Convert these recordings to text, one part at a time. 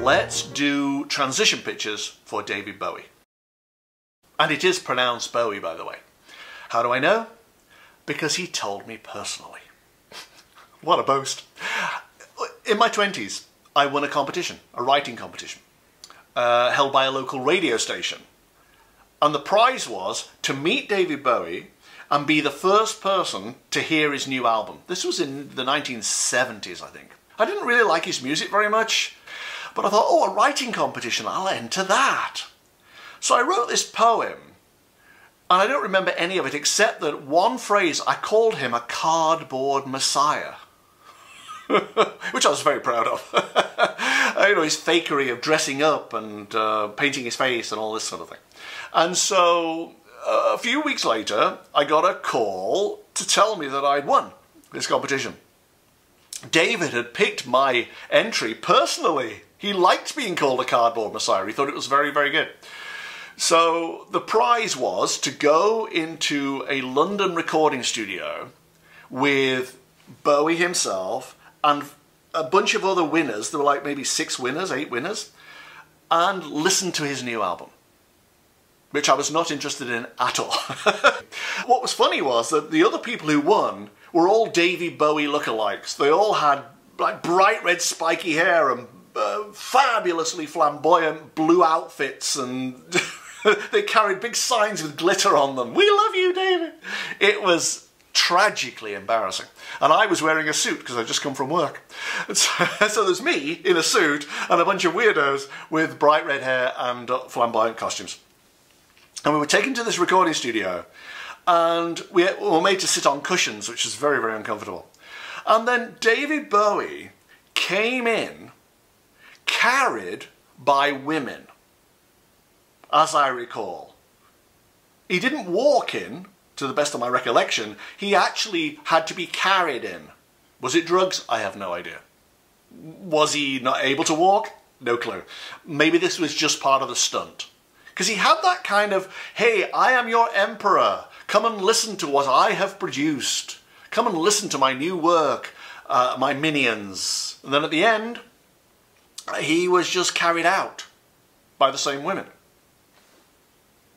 Let's do transition pictures for David Bowie. And it is pronounced Bowie, by the way. How do I know? Because he told me personally. What a boast. In my 20s, I won a competition, a writing competition, held by a local radio station. And the prize was to meet David Bowie and be the first person to hear his new album. This was in the 1970s, I think. I didn't really like his music very much, but I thought, oh, a writing competition, I'll enter that. So I wrote this poem, and I don't remember any of it except that one phrase, I called him a cardboard messiah. Which I was very proud of. You know, his fakery of dressing up and painting his face and all this sort of thing. And so a few weeks later, I got a call to tell me that I'd won this competition. David had picked my entry personally. He liked being called a cardboard messiah. He thought it was very, very good. So the prize was to go into a London recording studio with Bowie himself and a bunch of other winners. There were like maybe 6 winners, 8 winners, and listen to his new album, which I was not interested in at all. What was funny was that the other people who won were all David Bowie lookalikes. They all had like bright red spiky hair and fabulously flamboyant blue outfits, and they carried big signs with glitter on them. We love you, David. It was tragically embarrassing. And I was wearing a suit because I'd just come from work. So there's me in a suit and a bunch of weirdos with bright red hair and flamboyant costumes. And we were taken to this recording studio, and we were made to sit on cushions, which was very, very uncomfortable. And then David Bowie came in carried by women, as I recall. He didn't walk in, to the best of my recollection. He actually had to be carried in. Was it drugs? I have no idea. Was he not able to walk? No clue. Maybe this was just part of the stunt. Because he had that kind of, hey, I am your emperor. Come and listen to what I have produced. Come and listen to my new work, my minions. And then at the end, he was just carried out by the same women.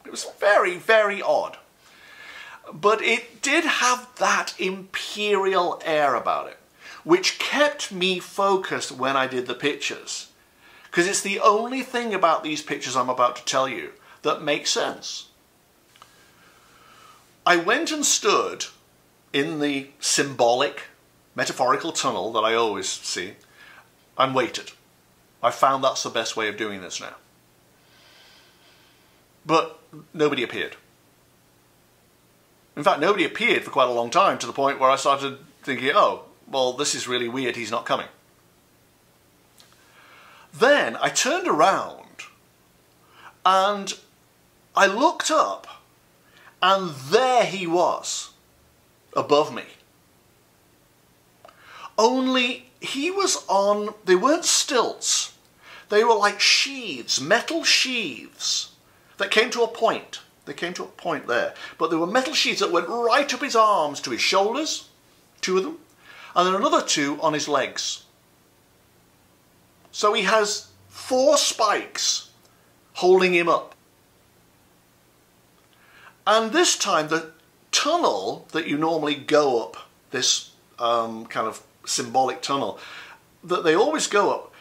It was very, very odd. But it did have that imperial air about it, which kept me focused when I did the pictures. Because it's the only thing about these pictures I'm about to tell you that makes sense. I went and stood in the symbolic, metaphorical tunnel that I always see and waited. I found that's the best way of doing this now. But nobody appeared. In fact, nobody appeared for quite a long time, to the point where I started thinking, oh, well, this is really weird, he's not coming. Then I turned around and I looked up, and there he was, above me. Only he was on, they weren't stilts, they were like sheaths, metal sheaths that came to a point. They came to a point there. But there were metal sheaths that went right up his arms to his shoulders, 2 of them, and then another 2 on his legs. So he has 4 spikes holding him up. And this time the tunnel that you normally go up, this kind of symbolic tunnel that they always go up,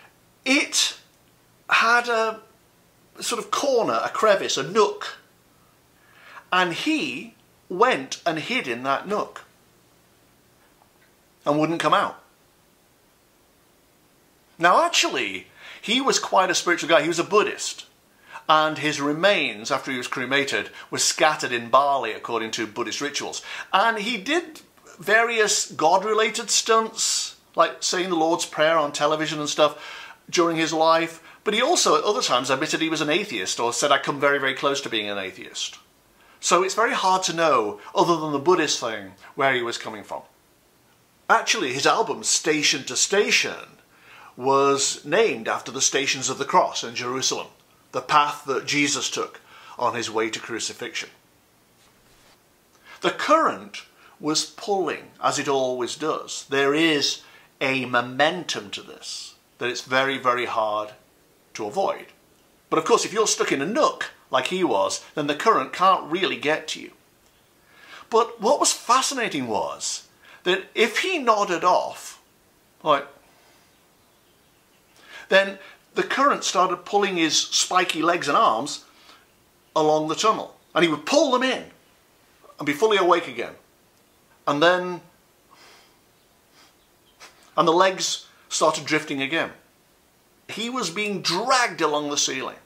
it had a sort of corner, a crevice, a nook. And he went and hid in that nook and wouldn't come out. Now actually, he was quite a spiritual guy. He was a Buddhist. And his remains, after he was cremated, were scattered in Bali according to Buddhist rituals. And he did various God-related stunts, like saying the Lord's Prayer on television and stuff during his life. But he also, at other times, admitted he was an atheist, or said, I come very, very close to being an atheist. So it's very hard to know, other than the Buddhist thing, where he was coming from. Actually, his album, Station to Station, was named after the Stations of the Cross in Jerusalem, the path that Jesus took on his way to crucifixion. The current was pulling, as it always does. There is a momentum to this that it's very, very hard to avoid. But of course, if you're stuck in a nook like he was, then the current can't really get to you. But what was fascinating was that if he nodded off, like, then the current started pulling his spiky legs and arms along the tunnel. And he would pull them in and be fully awake again. And then, and the legs started drifting again. He was being dragged along the ceiling.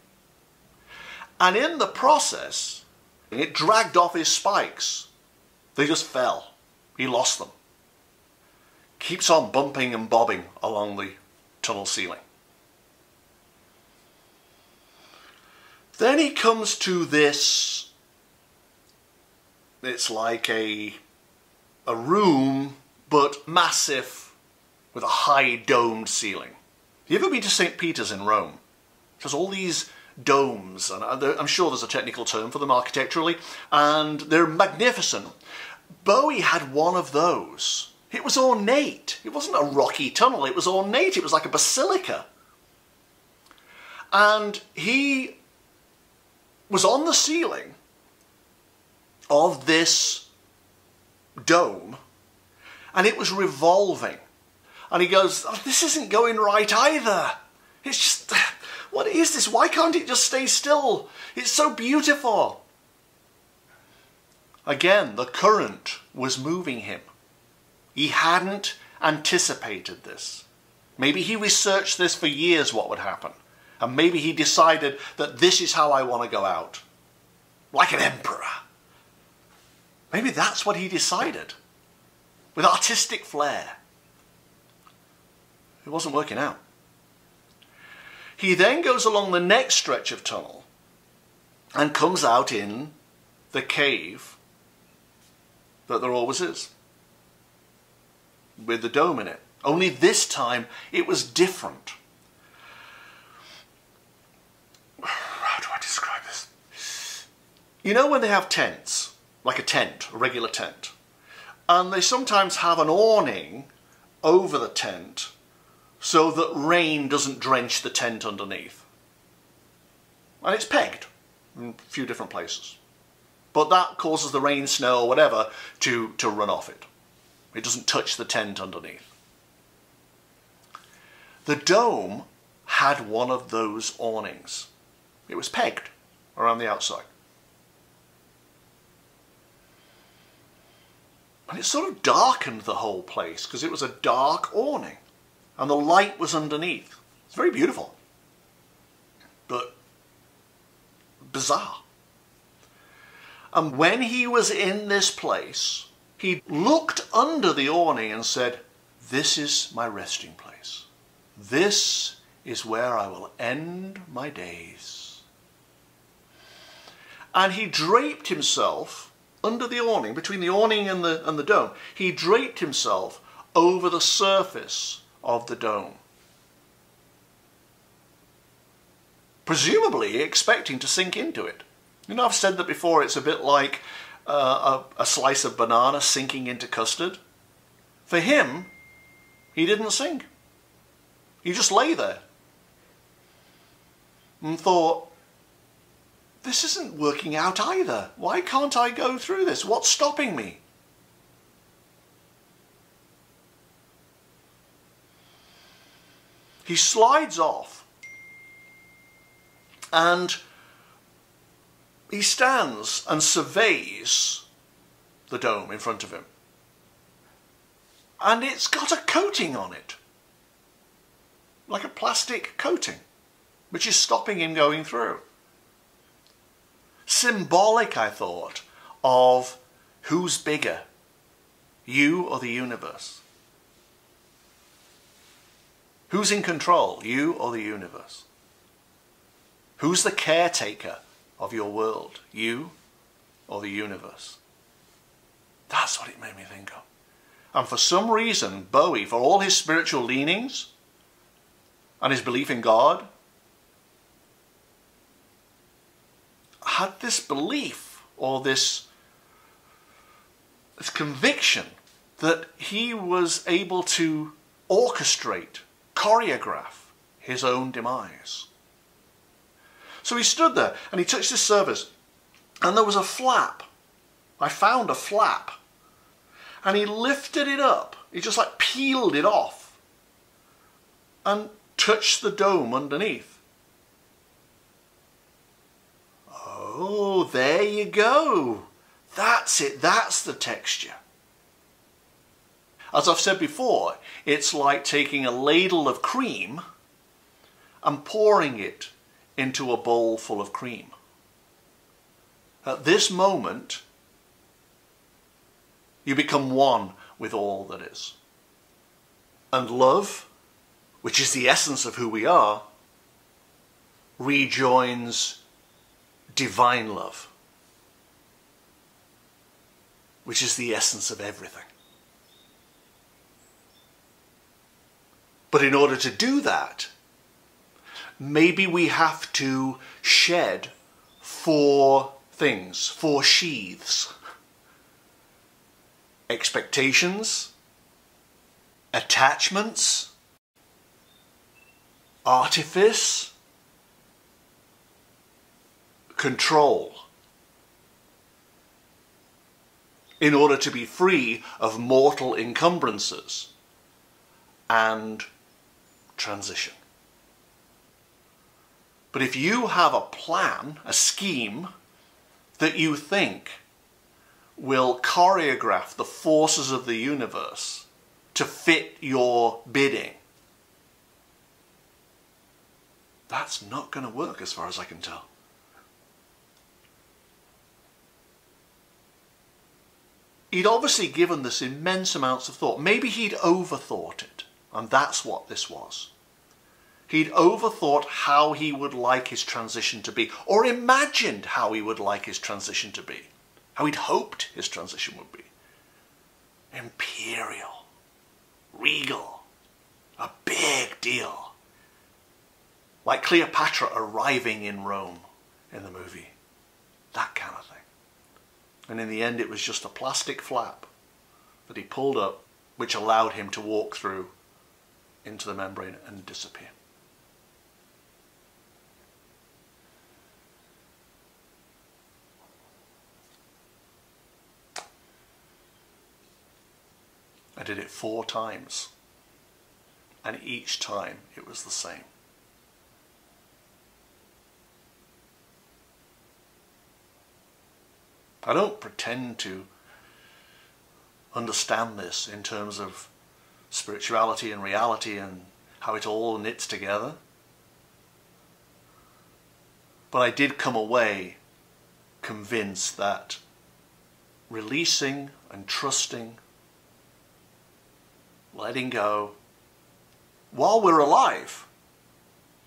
And in the process, it dragged off his spikes. They just fell. He lost them. Keeps on bumping and bobbing along the tunnel ceiling. Then he comes to this, it's like a room, but massive, with a high domed ceiling. Have you ever been to St. Peter's in Rome? It has all these domes, and I'm sure there's a technical term for them architecturally, and they're magnificent. Bowie had one of those. It was ornate. It wasn't a rocky tunnel, it was ornate. It was like a basilica. And he was on the ceiling of this dome, and it was revolving. And he goes, oh, this isn't going right either. It's just, what is this? Why can't it just stay still? It's so beautiful. Again, the current was moving him. He hadn't anticipated this. Maybe he researched this for years, what would happen. And maybe he decided that this is how I want to go out. Like an emperor. Maybe that's what he decided. With artistic flair. It wasn't working out. He then goes along the next stretch of tunnel and comes out in the cave that there always is. With the dome in it. Only this time it was different. How do I describe this? You know when they have tents, like a tent, a regular tent, and they sometimes have an awning over the tent so that rain doesn't drench the tent underneath. And it's pegged in a few different places. But that causes the rain, snow, or whatever to run off it. It doesn't touch the tent underneath. The dome had one of those awnings. It was pegged around the outside. And it sort of darkened the whole place because it was a dark awning. And the light was underneath. It's very beautiful. But bizarre. And when he was in this place, he looked under the awning and said, this is my resting place. This is where I will end my days. And he draped himself under the awning, between the awning and the dome. He draped himself over the surface of the dome. Presumably expecting to sink into it. You know, I've said that before, it's a bit like a slice of banana sinking into custard. For him, he didn't sink. He just lay there and thought, this isn't working out either. Why can't I go through this? What's stopping me? He slides off and he stands and surveys the dome in front of him. And it's got a coating on it. Like a plastic coating, which is stopping him going through. Symbolic, I thought, of who's bigger, you or the universe? Who's in control, you or the universe? Who's the caretaker of your world, you or the universe? That's what it made me think of. And for some reason, Bowie, for all his spiritual leanings and his belief in God, had this belief or this this conviction that he was able to orchestrate, choreograph his own demise. So he stood there and he touched his service, and there was a flap. I found a flap. And he lifted it up. He just like peeled it off and touched the dome underneath. Oh, there you go. That's it. That's the texture. As I've said before, it's like taking a ladle of cream and pouring it into a bowl full of cream. At this moment, you become one with all that is. And love, which is the essence of who we are, rejoins divine love, which is the essence of everything. But in order to do that, maybe we have to shed 4 things, 4 sheaths. Expectations, attachments, artifice, control, in order to be free of mortal encumbrances and transition. But if you have a plan, a scheme that you think will choreograph the forces of the universe to fit your bidding, that's not going to work as far as I can tell. He'd obviously given this immense amounts of thought. Maybe he'd overthought it, and that's what this was. He'd overthought how he would like his transition to be, or imagined how he would like his transition to be, how he'd hoped his transition would be. Imperial, regal, a big deal. Like Cleopatra arriving in Rome in the movie. That kind of thing. And in the end it was just a plastic flap that he pulled up, which allowed him to walk through into the membrane and disappear. I did it 4 times, and each time it was the same. I don't pretend to understand this in terms of spirituality and reality and how it all knits together. But I did come away convinced that releasing and trusting, letting go, while we're alive,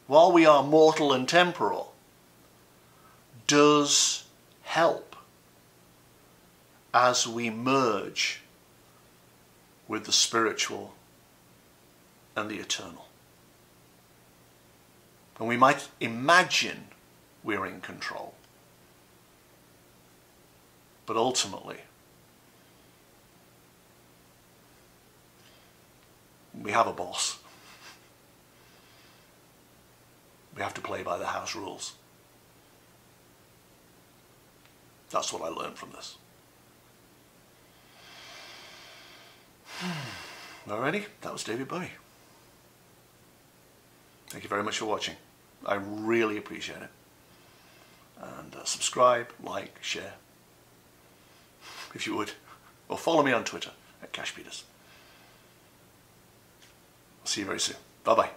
while we are mortal and temporal, does help as we merge with the spiritual and the eternal. And we might imagine we're in control, but ultimately we have a boss. We have to play by the house rules. That's what I learned from this. Alrighty, that was David Bowie. Thank you very much for watching. I really appreciate it. And subscribe, like, share, if you would. Or follow me on Twitter @CashPeters. I'll see you very soon. Bye-bye.